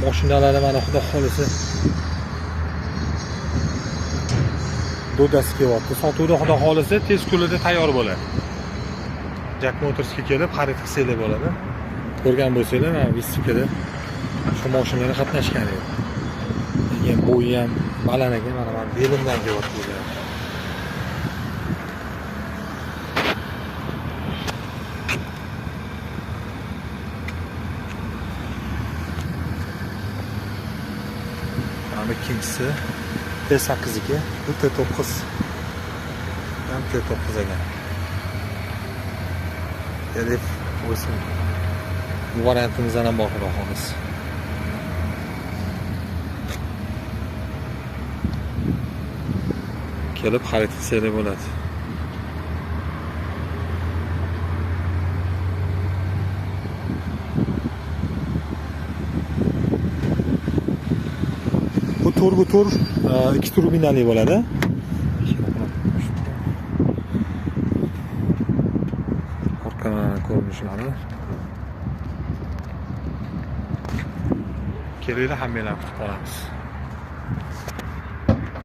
Mashinalari mana xudo xolisi do'dasi kelyapti. Sotuvda xudo xolisi tez kunlarda tayyor bo'ladi. Jack Motorsga kelib xarid qilsanglar bo'ladi. Ko'rgan bo'lsanglar, mana Vistikada shu mashinalar qatnashgan edi. Keyin bo'yi ham baland ekan, mana belimdan kelyapti. Mana ikkinchisi T8 bu T9. Ham T9 ekan. Kelib bo'lsin. Bu variantimizdan ham bor xolos. Kelib xarid qilsanglar bo'ladi. Bu turbo tur 2 turbinali bo'ladi. Orqadan ko'rinishlari. Kelinglar, hammalarni kutib qolamiz.